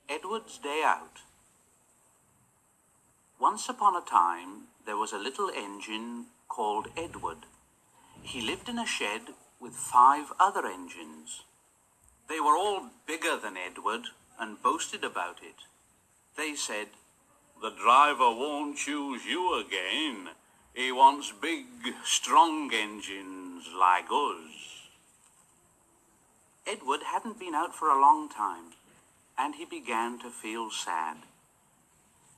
Edward's Day Out. Once upon a time, there was a little engine called Edward. He lived in a shed with 5 other engines. They were all bigger than Edward and boasted about it. They said, "The driver won't choose you again. He wants big, strong engines like us." Edward hadn't been out for a long time, and he began to feel sad.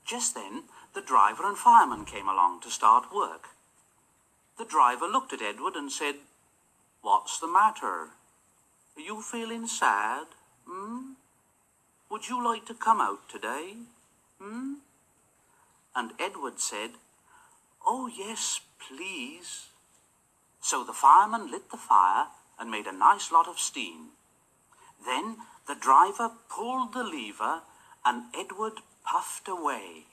Just then, the driver and fireman came along to start work. The driver looked at Edward and said, "What's the matter? Are you feeling sad? Would you like to come out today? And Edward said, "Oh, yes, please." So the fireman lit the fire and made a nice lot of steam. Then the driver pulled the lever and Edward puffed away.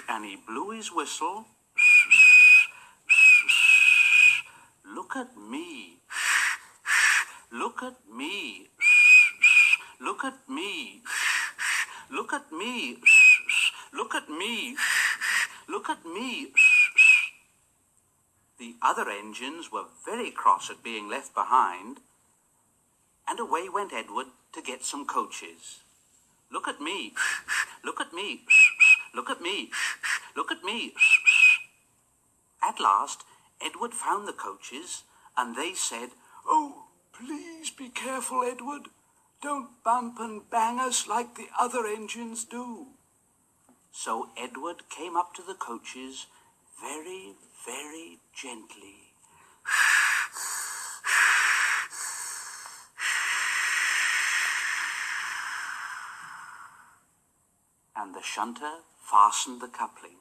And he blew his whistle. "Look at me. Look at me. Look at me. Look at me. Look at me. Look at me." The other engines were very cross at being left behind, and away went Edward to get some coaches. "Look at me. Look at me. Look at me. Look at me." At last, Edward found the coaches, and they said, "Oh, please be careful, Edward. Don't bump and bang us like the other engines do." So Edward came up to the coaches very, very gently. And the shunter fastened the coupling.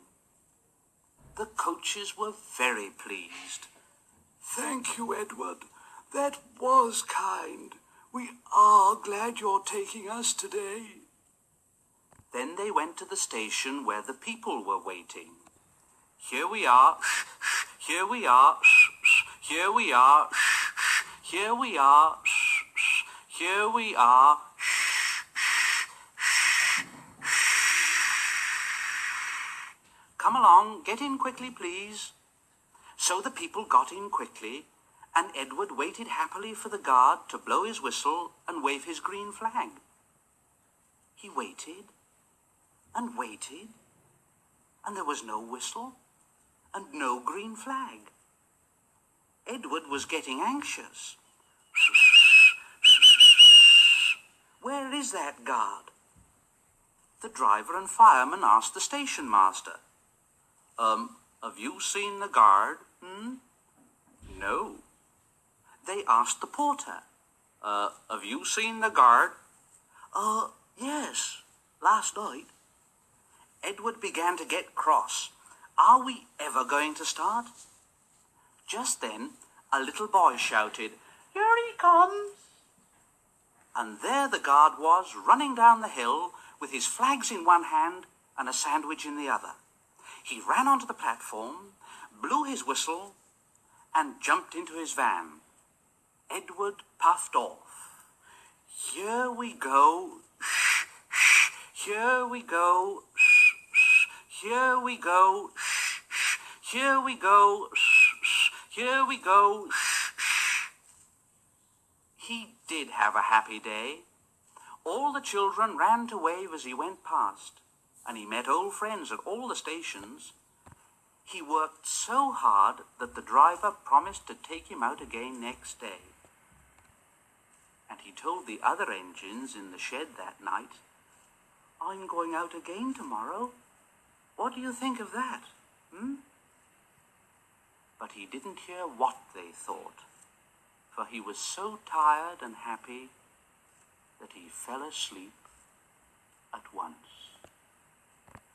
The coaches were very pleased. "Thank you, Edward. That was kind. We are glad you're taking us today." Then they went to the station where the people were waiting. "Here we are. Here we are. Here we are. Here we are. Here we are. Come along, get in quickly, please." So the people got in quickly, and Edward waited happily for the guard to blow his whistle and wave his green flag. He waited and waited, and there was no whistle and no green flag. Edward was getting anxious. "Where is that guard?" The driver and fireman asked the station master. Have you seen the guard? No." They asked the porter. Have you seen the guard? Yes, last night." Edward began to get cross. Are we ever going to start? Just then, a little boy shouted, "Here he comes!" And there the guard was, running down the hill with his flags in one hand and a sandwich in the other. He ran onto the platform, blew his whistle, and jumped into his van. Edward puffed off. "Here we go. Here we go. Here we go. Here we go. Here we go." He did have a happy day. All the children ran to wave as he went past, and he met old friends at all the stations. He worked so hard that the driver promised to take him out again next day. And he told the other engines in the shed that night, "I'm going out again tomorrow. What do you think of that? But he didn't hear what they thought, for he was so tired and happy that he fell asleep at once.